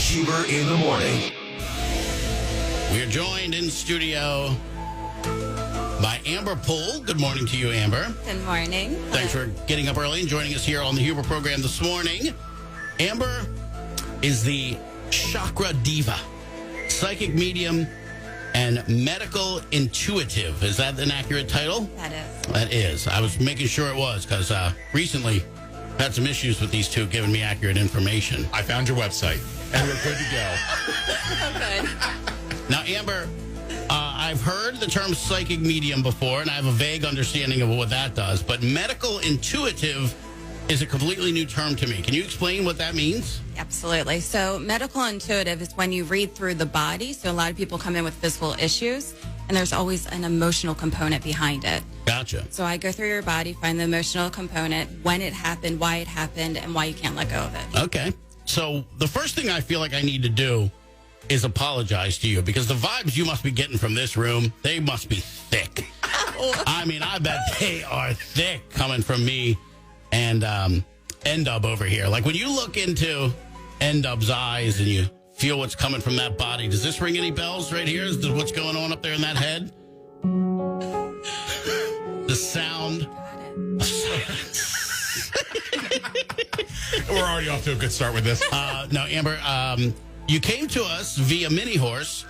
Huber in the Morning. We are joined in studio by Amber Poole. Good morning to you, Amber. Good morning. Thanks for getting up early and joining us here on the Huber program this morning. Amber is the Chakra Diva, psychic medium and medical intuitive. Is that an accurate title? That is. That is. I was making sure it was because recently had some issues with these two giving me accurate information. I found your website, and we're good to go. Oh, good. Now, Amber, I've heard the term psychic medium before, and I have a vague understanding of what that does, but medical intuitive is a completely new term to me. Can you explain what that means? Absolutely. So medical intuitive is when you read through the body. So a lot of people come in with physical issues, and there's always an emotional component behind it. Gotcha. So I go through your body, find the emotional component, when it happened, why it happened, and why you can't let go of it. Okay. So the first thing I feel like I need to do is apologize to you because the vibes you must be getting from this room, they must be thick. I mean, I bet they are thick coming from me and N-Dub over here. Like when you look into N-Dub's eyes and you feel what's coming from that body, does this ring any bells right here? Is this what's going on up there in that head? The sound of silence. We're already off to a good start with this. No, Amber, you came to us via Mini Horse.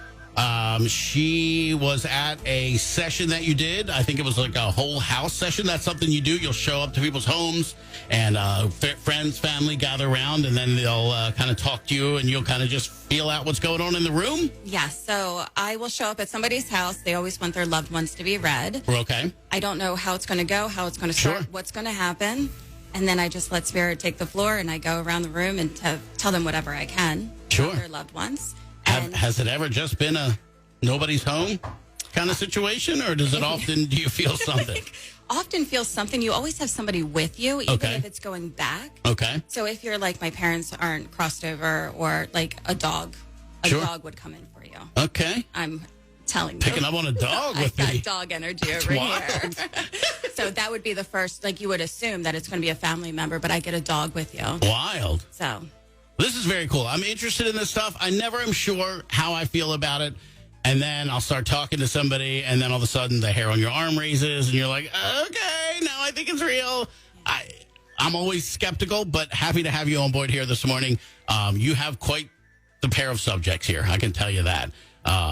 She was at a session that you did. I think it was like a whole house session. That's something you do. You'll show up to people's homes and friends, family gather around, and then they'll kind of talk to you, and you'll kind of just feel out what's going on in the room. Yes. So I will show up at somebody's house. They always want their loved ones to be read. Okay. I don't know how it's going to go, how it's going to start, Sure. what's going to happen. And then I just let Spirit take the floor, and I go around the room and tell them whatever I can Sure. about their loved ones. Has it ever just been a nobody's home kind of situation, or does it often, do you feel something? Often feel something. You always have somebody with you, even Okay. if it's going back. Okay. So if you're like, my parents aren't crossed over, or like a dog Sure. would come in for you. Okay. I'm telling you. Picking up on a dog with I've me. got dog energy That's over wild. here. So that would be the first, like you would assume that it's going to be a family member, but I get a dog with you. Wild. So This is very cool. I'm interested in this stuff. I never am sure how I feel about it. And then I'll start talking to somebody, and then all of a sudden the hair on your arm raises, and you're like, okay, now I think it's real. I'm always skeptical, but happy to have you on board here this morning. You have quite the pair of subjects here, I can tell you that.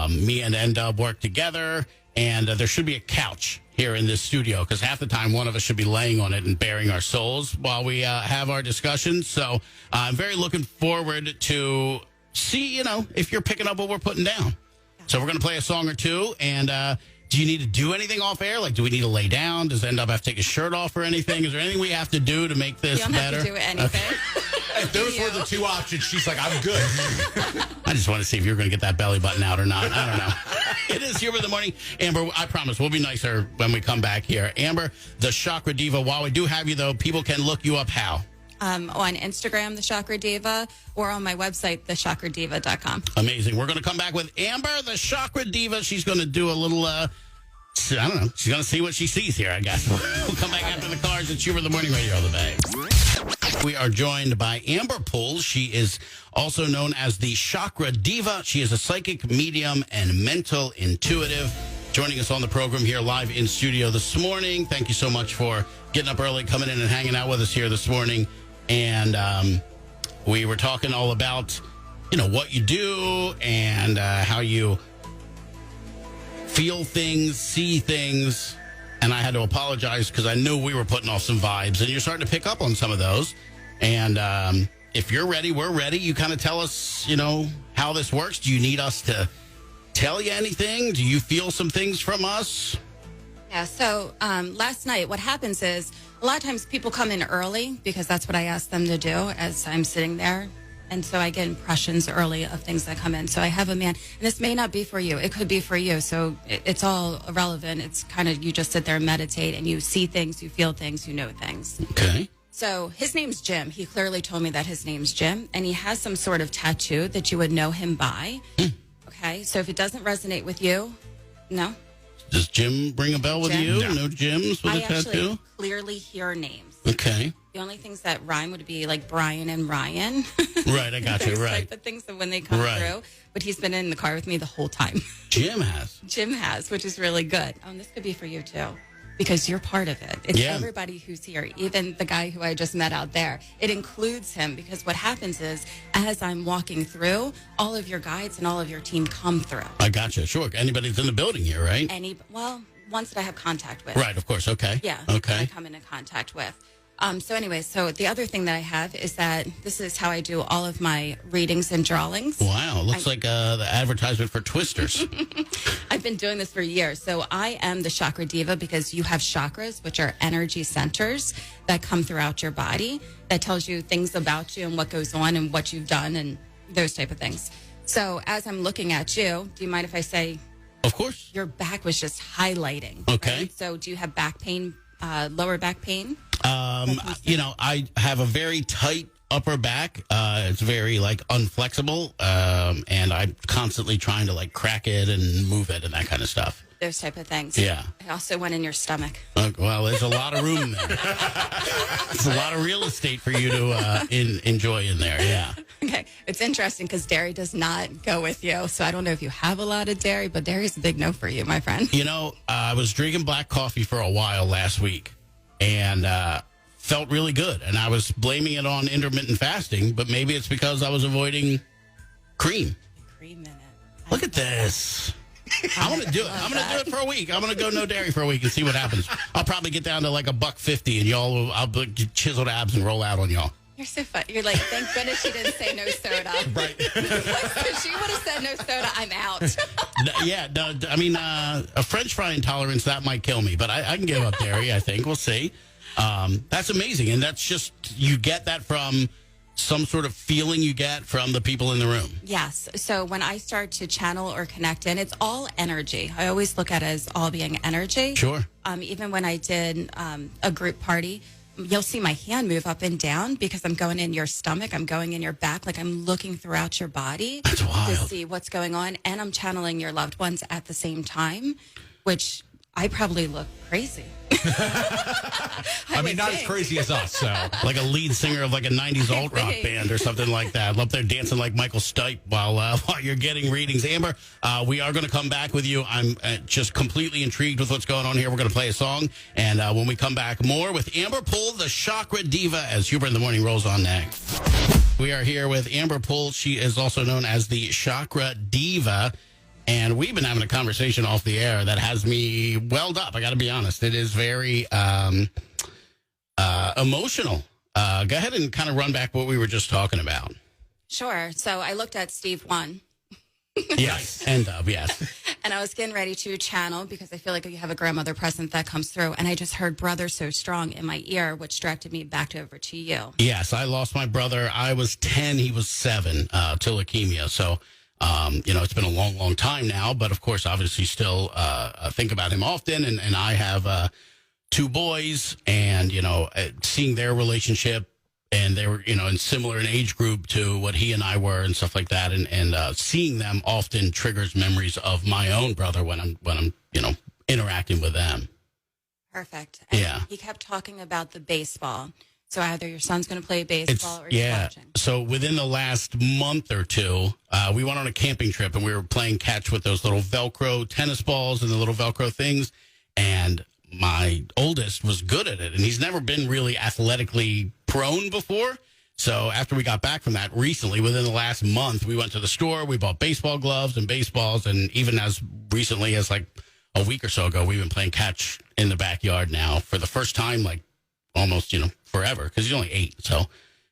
Me and N-Dub work together, and there should be a couch here in this studio, because half the time one of us should be laying on it and baring our souls while we have our discussions. So I'm very looking forward to see, if you're picking up what we're putting down. So we're going to play a song or two, and do you need to do anything off air? Like, do we need to lay down? Does N-Dub have to take his shirt off or anything? Is there anything we have to do to make this you don't better? have to do anything. If those were the two options, she's like, I'm good. I just want to see if you're going to get that belly button out or not. I don't know. It is Huber in the Morning. Amber, I promise we'll be nicer when we come back here. Amber, the Chakra Diva. While we do have you, though, people can look you up how? On Instagram, The Chakra Diva, or on my website, thechakradeva.com. Amazing. We're going to come back with Amber, the Chakra Diva. She's going to do a little, I don't know. She's going to see what she sees here, I guess. We'll come back after the cars. It's Huber in the Morning Radio on the Bay. We are joined by Amber Poole. She is also known as the Chakra Diva. She is a psychic medium and mental intuitive. Joining us on the program here live in studio this morning. Thank you so much for getting up early, coming in and hanging out with us here this morning. And we were talking all about, what you do and how you feel things, see things. And I had to apologize because I knew we were putting off some vibes. And you're starting to pick up on some of those. And if you're ready, we're ready. You kind of tell us, how this works. Do you need us to tell you anything? Do you feel some things from us? Yeah, so last night, what happens is a lot of times people come in early because that's what I ask them to do as I'm sitting there. And so I get impressions early of things that come in. So I have a man, and this may not be for you. It could be for you. So it's all irrelevant. It's kind of, you just sit there and meditate, and you see things, you feel things, you know things. Okay. So his name's Jim. He clearly told me that his name's Jim, and he has some sort of tattoo that you would know him by. Okay, so if it doesn't resonate with you, no. Does Jim ring a bell with Jim? you? No. No Jims with I a tattoo? actually clearly hear names. Okay. The only things that rhyme would be like Brian and Ryan. Right, I got you. Those Right. type of things that when they come through. But he's been in the car with me the whole time. Jim has. Jim has, which is really good. And this could be for you too, because you're part of it. It's everybody who's here, even the guy who I just met out there. It includes him because what happens is, as I'm walking through, all of your guides and all of your team come through. I got you. Sure. Anybody's in the building here, right? Ones that I have contact with. Right, of course. Okay. Yeah. Okay. That I come into contact with. So the other thing that I have is that this is how I do all of my readings and drawings. Wow. Looks like the advertisement for Twisters. I've been doing this for years. So I am the Chakra Diva because you have chakras, which are energy centers that come throughout your body that tells you things about you and what goes on and what you've done and those type of things. So as I'm looking at you, do you mind if I say... Of course. Your back was just highlighting. Okay. Right? So do you have back pain, lower back pain? I have a very tight upper back. It's very unflexible. And I'm constantly trying to crack it and move it and that kind of stuff. Those type of things. Yeah. I also went in your stomach. Well, there's a lot of room there. It's a lot of real estate for you to enjoy in there. Yeah. Okay. It's interesting because dairy does not go with you. So I don't know if you have a lot of dairy, but dairy is a big no for you, my friend. I was drinking black coffee for a while last week and felt really good. And I was blaming it on intermittent fasting, but maybe it's because I was avoiding cream. Cream in it. Look at this. I'm going to do it. I'm going to do it for a week. I'm going to go no dairy for a week and see what happens. I'll probably get down to $1.50 and I'll get chiseled abs and roll out on y'all. You're so fun. You're like, thank goodness she didn't say no soda. Right. If she would have said no soda, I'm out. A French fry intolerance, that might kill me, but I can give up dairy, I think. We'll see. That's amazing. And that's just, you get that from some sort of feeling you get from the people in the room. Yes. So when I start to channel or connect in, it's all energy. I always look at it as all being energy. Sure. Even when I did a group party, you'll see my hand move up and down because I'm going in your stomach. I'm going in your back. I'm looking throughout your body. That's wild. To see what's going on. And I'm channeling your loved ones at the same time, which I probably look crazy. Not as crazy as us, so. Like a lead singer of a 90s alt rock band or something like that. Up there dancing like Michael Stipe while you're getting readings. Amber, we are going to come back with you. I'm just completely intrigued with what's going on here. We're going to play a song. And when we come back, more with Amber Poole, the Chakra Diva, as Huber in the Morning rolls on next. We are here with Amber Poole. She is also known as the Chakra Diva. And we've been having a conversation off the air that has me welled up. I got to be honest. It is very emotional. Go ahead and kind of run back what we were just talking about. Sure. So I looked at Steve 1. Yes. And yes. And I was getting ready to channel because I feel like you have a grandmother present that comes through. And I just heard Brother So Strong in my ear, which directed me back over to you. Yes. I lost my brother. I was 10. He was 7 to leukemia. So... it's been a long, long time now, but of course, obviously still, think about him often. And I have, 2 boys and, seeing their relationship and they were, in similar in age group to what he and I were and stuff like that. And seeing them often triggers memories of my own brother when I'm, interacting with them. Perfect. And yeah. He kept talking about the baseball. So either your son's going to play baseball or you're watching. So within the last month or two, we went on a camping trip and we were playing catch with those little Velcro tennis balls and the little Velcro things. And my oldest was good at it. And he's never been really athletically prone before. So after we got back from that recently, within the last month, we went to the store. We bought baseball gloves and baseballs. And even as recently as a week or so ago, we've been playing catch in the backyard now for the first time, almost, forever, because he's only 8. So,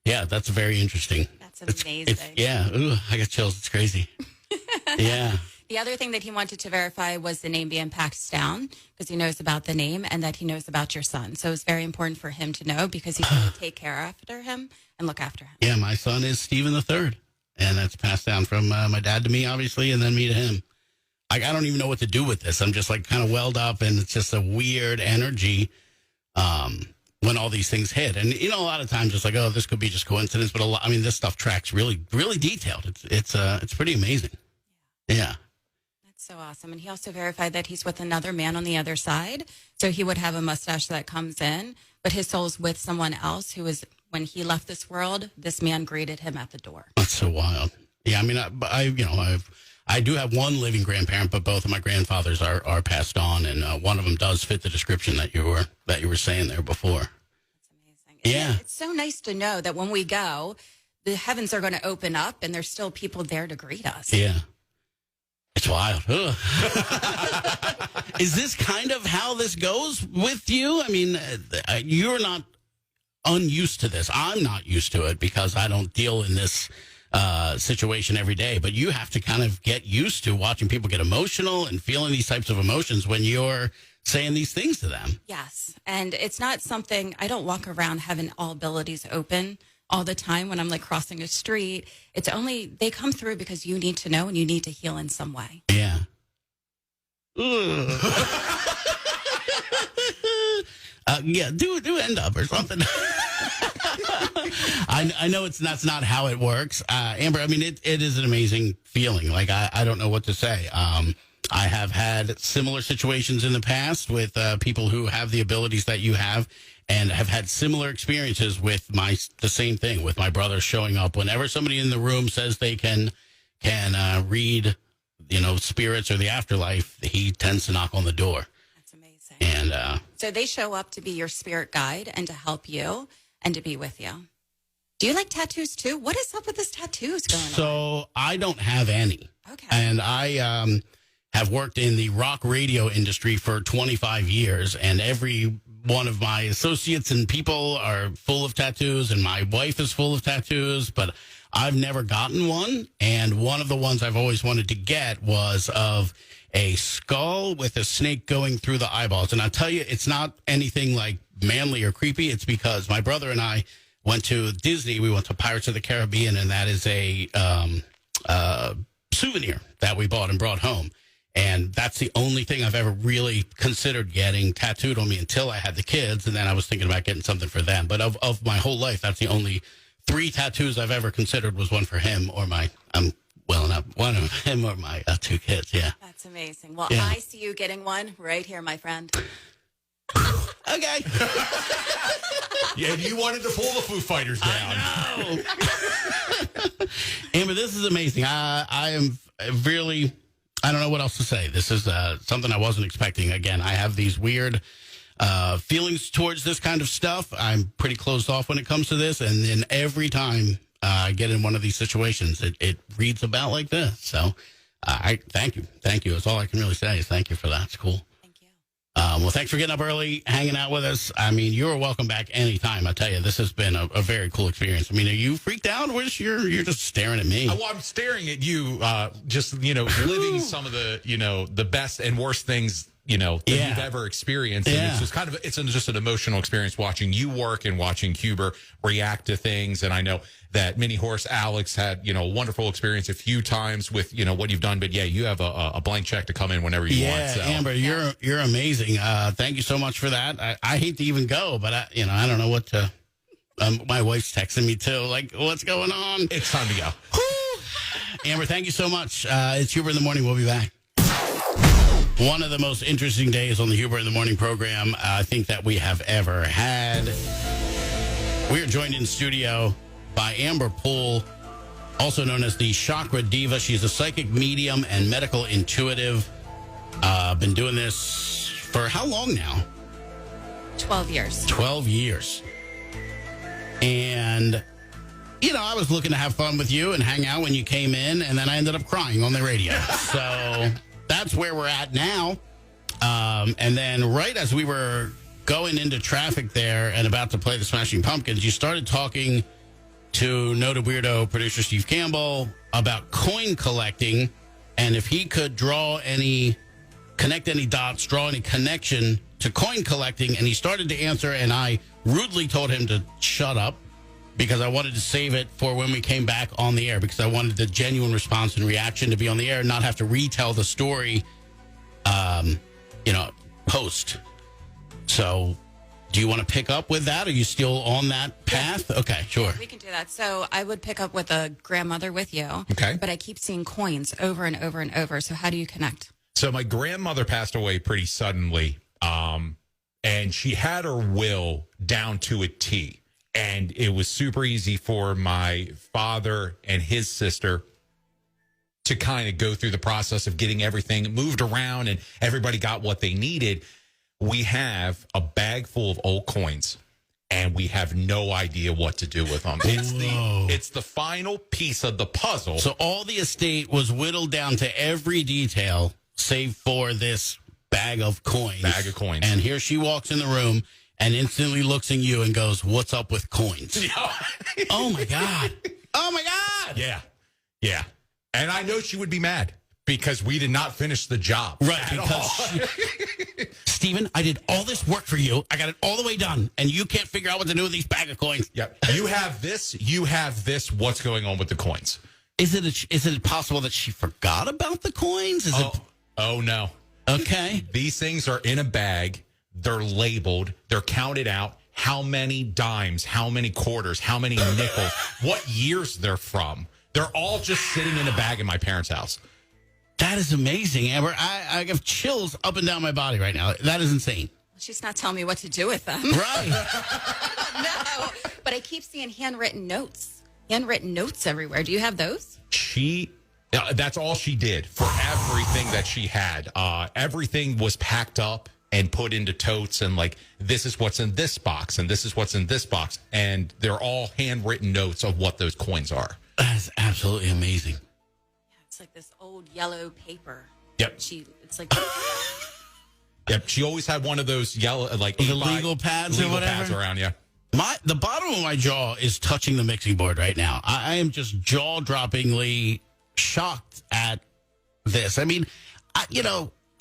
yeah, that's very interesting. That's amazing. Ooh, I got chills. It's crazy. Yeah. The other thing that he wanted to verify was the name being passed down, because he knows about the name and that he knows about your son. So it's very important for him to know because he's going to take care after him and look after him. Yeah, my son is Stephen the Third, and that's passed down from my dad to me, obviously, and then me to him. I don't even know what to do with this. I'm just kind of welled up, and it's just a weird energy. When all these things hit. And, a lot of times it's this could be just coincidence, but this stuff tracks really, really detailed. It's pretty amazing. Yeah. That's so awesome. And he also verified that he's with another man on the other side. So he would have a mustache that comes in, but his soul's with someone else who is, when he left this world, this man greeted him at the door. That's so wild. Yeah, I mean, I do have one living grandparent, but both of my grandfathers are passed on, and one of them does fit the description that you were saying there before. That's amazing. Yeah. It's so nice to know that when we go, the heavens are going to open up, and there's still people there to greet us. Yeah. It's wild. Ugh. Is this kind of how this goes with you? I mean, you're not unused to this. I'm not used to it because I don't deal in this situation every day. But you have to kind of get used to watching people get emotional and feeling these types of emotions when you're saying these things to them. Yes. And it's not something, I don't walk around having all abilities open all the time when I'm like crossing a street. It's only, they come through because you need to know and you need to heal in some way. Yeah. Yeah, do end up or something. I know that's not how it works. Amber, I mean, it is an amazing feeling. Like, I don't know what to say. I have had similar situations in the past with people who have the abilities that you have, and have had similar experiences with the same thing with my brother showing up. Whenever somebody in the room says they can read, spirits or the afterlife, he tends to knock on the door. That's amazing. And so they show up to be your spirit guide and to help you and to be with you. Do you like tattoos too? What is up with this tattoos going on? So I don't have any. Okay. And I have worked in the rock radio industry for 25 years, and every one of my associates and people are full of tattoos, and my wife is full of tattoos, but I've never gotten one. And one of the ones I've always wanted to get was of a skull with a snake going through the eyeballs. And I'll tell you, it's not anything like manly or creepy. It's because my brother and I went to Disney. We went to Pirates of the Caribbean, and that is a souvenir that we bought and brought home. And that's the only thing I've ever really considered getting tattooed on me until I had the kids. And then I was thinking about getting something for them. But of my whole life, that's the only 3 tattoos I've ever considered was one for him or one of him or my 2 kids. Yeah. That's amazing. Well, Yeah. I see you getting one right here, my friend. Okay. Yeah, you wanted to pull the Foo Fighters down. I know. Amber, this is amazing. I am really, I don't know what else to say. This is something I wasn't expecting. Again, I have these weird feelings towards this kind of stuff. I'm pretty closed off when it comes to this. And then every time I get in one of these situations, it reads about like this. So I thank you. Thank you. That's all I can really say is thank you for that. It's cool. Thank you. Well, thanks for getting up early, hanging out with us. I mean, you're welcome back anytime. I tell you, this has been a very cool experience. I mean, are you freaked out? Or you're just staring at me? Well, I'm staring at you, just, living some of the, the best and worst things, that you've ever experienced. And it's just just an emotional experience watching you work and watching Huber react to things. And I know that Mini Horse Alex had, a wonderful experience a few times with, what you've done. But yeah, you have a blank check to come in whenever you want. So. Amber, you're amazing. Thank you so much for that. I hate to even go, but I don't know what to. My wife's texting me too. Like, what's going on? It's time to go. Amber, thank you so much. It's Huber in the Morning. We'll be back. One of the most interesting days on the Huber in the Morning program, I think, that we have ever had. We are joined in studio by Amber Poole, also known as the Chakra Diva. She's a psychic medium and medical intuitive. Been doing this for how long now? 12 years. 12 years. And, I was looking to have fun with you and hang out when you came in, and then I ended up crying on the radio. So that's where we're at now. And then right as we were going into traffic there and about to play the Smashing Pumpkins, you started talking to Noted Weirdo producer Steve Campbell about coin collecting, and if he could connect any dots, draw any connection to coin collecting. And he started to answer, and I rudely told him to shut up because I wanted to save it for when we came back on the air, because I wanted the genuine response and reaction to be on the air and not have to retell the story, post. So do you want to pick up with that? Are you still on that path? Yeah. Okay, sure. We can do that. So I would pick up with a grandmother with you. Okay. But I keep seeing coins over and over and over. So how do you connect? So my grandmother passed away pretty suddenly. and she had her will down to a T. And it was super easy for my father and his sister to kind of go through the process of getting everything moved around, and everybody got what they needed. We have a bag full of old coins, and we have no idea what to do with them. It's the final piece of the puzzle. So all the estate was whittled down to every detail, save for this bag of coins. And here she walks in the room and instantly looks at you and goes, "What's up with coins?" Oh, my God. Oh, my God. Yeah. And I know she would be mad because we did not finish the job. Right. Because, Stephen, I did all this work for you. I got it all the way done. And you can't figure out what to do with these bag of coins. Yep. You have this. What's going on with the coins? Is it possible that she forgot about the coins? Oh, no. Okay. These things are in a bag. They're labeled. They're counted out. How many dimes, how many quarters, how many nickels, what years they're from. They're all just sitting in a bag in my parents' house. That is amazing, Amber. I have chills up and down my body right now. That is insane. She's not telling me what to do with them. Right. No, but I keep seeing handwritten notes everywhere. Do you have those? That's all she did for everything that she had. Everything was packed up and put into totes, and like, this is what's in this box, and this is what's in this box. And they're all handwritten notes of what those coins are. That is absolutely amazing. Yeah, it's like this old yellow paper. Yep. It's like... Yep. She always had one of those yellow, like the legal pads or whatever. Pads around, yeah. The bottom of my jaw is touching the mixing board right now. I am just jaw-droppingly shocked at this. I mean,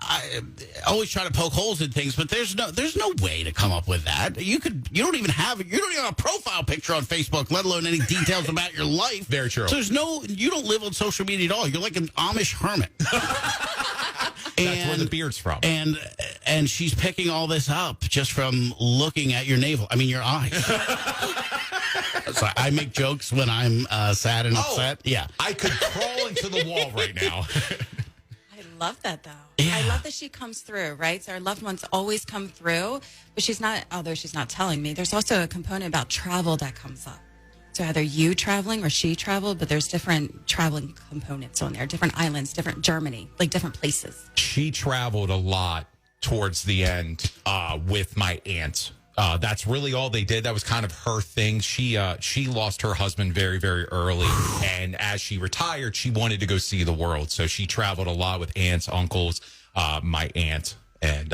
I always try to poke holes in things, but there's no way to come up with that. You don't even have a profile picture on Facebook, let alone any details about your life. Very true. So you don't live on social media at all. You're like an Amish hermit. That's where the beard's from. And she's picking all this up just from looking at your navel. I mean, your eyes. So I make jokes when I'm sad and upset. Yeah. I could crawl into the wall right now. I love that, though. Yeah. I love that she comes through, right? So our loved ones always come through, but she's not, although she's not telling me, there's also a component about travel that comes up. So either you traveling or she traveled, but there's different traveling components on there, different islands, different Germany, like different places. She traveled a lot towards the end with my aunt. That's really all they did. That was kind of her thing. She lost her husband very, very early. And as she retired, she wanted to go see the world. So she traveled a lot with aunts, uncles, my aunt. And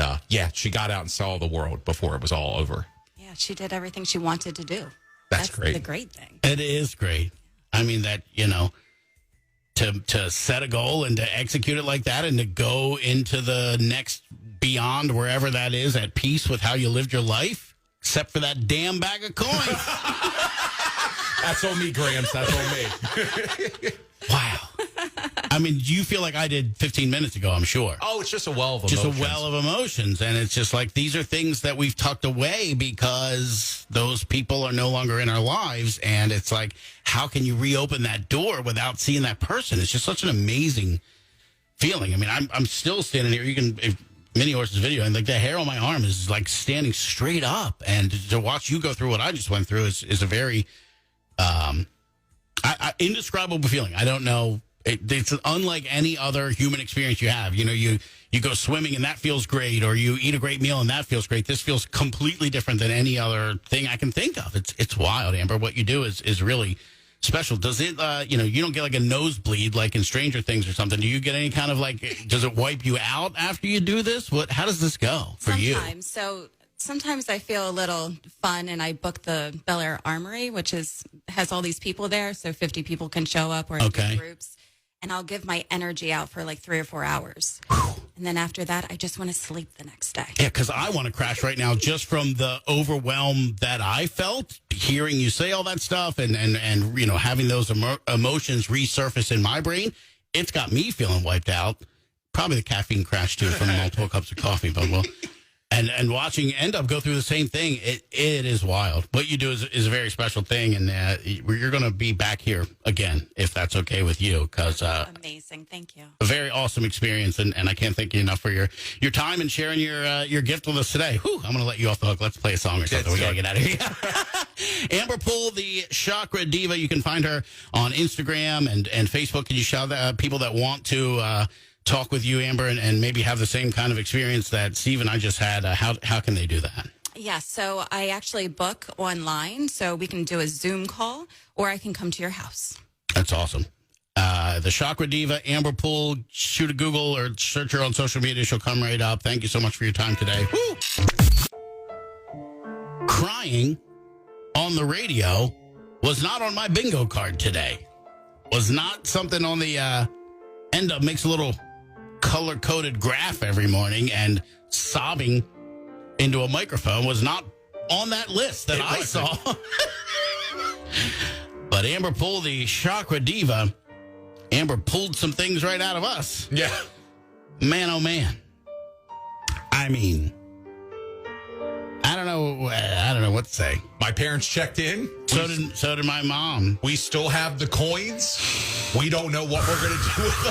she got out and saw the world before it was all over. Yeah, she did everything she wanted to do. That's great. The great thing. It is great. I mean, that, to set a goal and to execute it like that and to go into the next beyond wherever that is at peace with how you lived your life, except for that damn bag of coins. That's on me, Grams. That's on me. Wow. I mean, you feel like I did 15 minutes ago, I'm sure. Oh, it's just a well of emotions. Just a well of emotions. And it's just like, these are things that we've tucked away because those people are no longer in our lives. And it's like, how can you reopen that door without seeing that person? It's just such an amazing feeling. I mean, I'm still standing here. You can, if Mini Horse's video, and like the hair on my arm is like standing straight up. And to watch you go through what I just went through is a very indescribable feeling. I don't know. It's unlike any other human experience you have. You go swimming and that feels great, or you eat a great meal and that feels great. This feels completely different than any other thing I can think of. It's wild, Amber. What you do is really special. Does it, you don't get like a nosebleed like in Stranger Things or something. Do you get any kind of like, does it wipe you out after you do this? How does this go for you? Sometimes I feel a little fun, and I book the Bel Air Armory, which has all these people there, so 50 people can show up or in groups. And I'll give my energy out for like 3 or 4 hours. And then after that, I just want to sleep the next day. Yeah, because I want to crash right now just from the overwhelm that I felt, hearing you say all that stuff and having those emotions resurface in my brain. It's got me feeling wiped out. Probably the caffeine crash, too, from multiple cups of coffee, but And watching End Up go through the same thing, it is wild. What you do is a very special thing, and you're going to be back here again, if that's okay with you, because amazing. Thank you. A very awesome experience, and I can't thank you enough for your time and sharing your gift with us today. Whew, I'm going to let you off the hook. Let's play a song or something. We got to get out of here. Amber Poole, the Chakra Diva. You can find her on Instagram and Facebook. Can you shout out people that want to talk with you, Amber, and maybe have the same kind of experience that Steve and I just had? How can they do that? Yeah, so I actually book online, so we can do a Zoom call, or I can come to your house. That's awesome. The Chakra Diva, Amber Poole, shoot a Google or search her on social media. She'll come right up. Thank you so much for your time today. Woo! Crying on the radio was not on my bingo card today. Was not something on the End Up makes a little color-coded graph every morning, and sobbing into a microphone was not on that list that I saw. But Amber Poole, the Chakra Diva, Amber pulled some things right out of us. Yeah. Man, oh man. I mean, I don't know what to say. My parents checked in. So did my mom. We still have the coins. We don't know what we're going to do with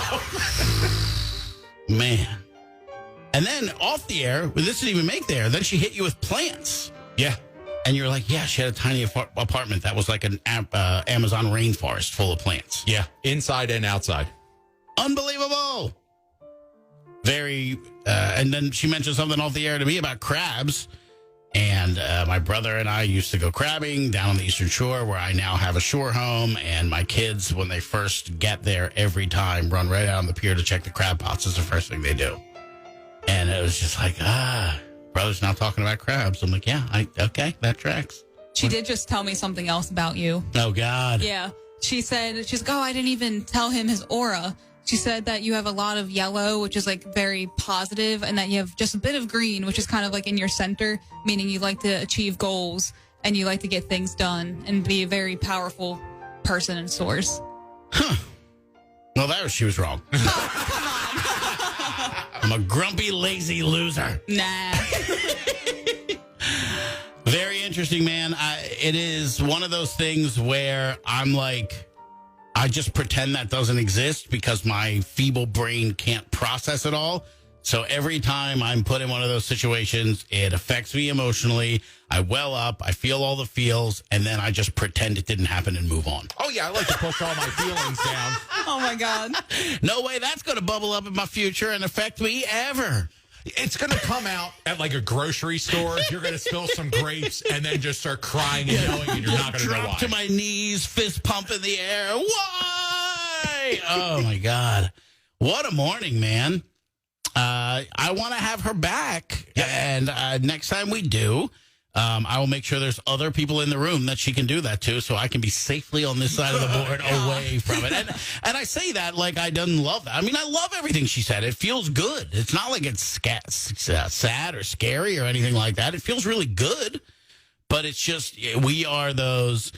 them. Man. And then off the air, this didn't even make the air, then she hit you with plants. Yeah. And you were like, yeah, she had a tiny apartment that was like an Amazon rainforest full of plants. Yeah. Inside and outside. Unbelievable. Very, and then she mentioned something off the air to me about crabs. And my brother and I used to go crabbing down on the Eastern Shore, where I now have a shore home. And my kids, when they first get there, every time run right out on the pier to check the crab pots. Is the first thing they do. And it was just like, brother's now talking about crabs. I'm like, yeah, okay, that tracks. She did just tell me something else about you. Oh, God. Yeah. She's like, oh, I didn't even tell him his aura. She said that you have a lot of yellow, which is like very positive, and that you have just a bit of green, which is kind of like in your center, meaning you like to achieve goals and you like to get things done and be a very powerful person and source. Huh. Well, she was wrong. Come on. I'm a grumpy, lazy loser. Nah. Very interesting, man. It is one of those things where I'm like, I just pretend that doesn't exist because my feeble brain can't process it all. So every time I'm put in one of those situations, it affects me emotionally. I well up, I feel all the feels, and then I just pretend it didn't happen and move on. Oh, yeah, I like to push all my feelings down. Oh, my God. No way that's going to bubble up in my future and affect me ever. It's going to come out at like a grocery store. You're going to spill some grapes and then just start crying and yelling, and you're not going to know why. Drop to my knees, fist pump in the air. Why? Oh, my God. What a morning, man. I want to have her back. And next time we do, I will make sure there's other people in the room that she can do that to, so I can be safely on this side of the board away from it. And I say that like I don't love that. I mean, I love everything she said. It feels good. It's not like it's sad or scary or anything like that. It feels really good. But it's just, we are those,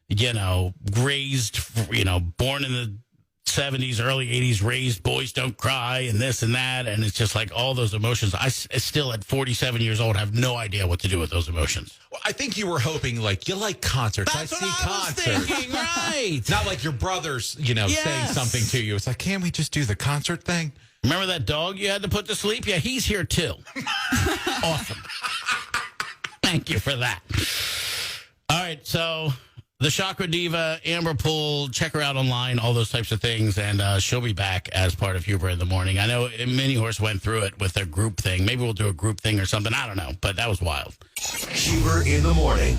raised, born in the 70s, early 80s, raised boys don't cry and this and that. And it's just like all those emotions. I still, at 47 years old, have no idea what to do with those emotions. Well, I think you were hoping, like, you like concerts. That's I see what concerts. I was thinking, right. Not like your brother's, saying something to you. It's like, can't we just do the concert thing? Remember that dog you had to put to sleep? Yeah, he's here too. Awesome. Thank you for that. All right, so the Chakra Diva, Amber Poole, check her out online, all those types of things, and she'll be back as part of Huber in the Morning. I know Mini Horse went through it with their group thing. Maybe we'll do a group thing or something. I don't know, but that was wild. Huber in the Morning.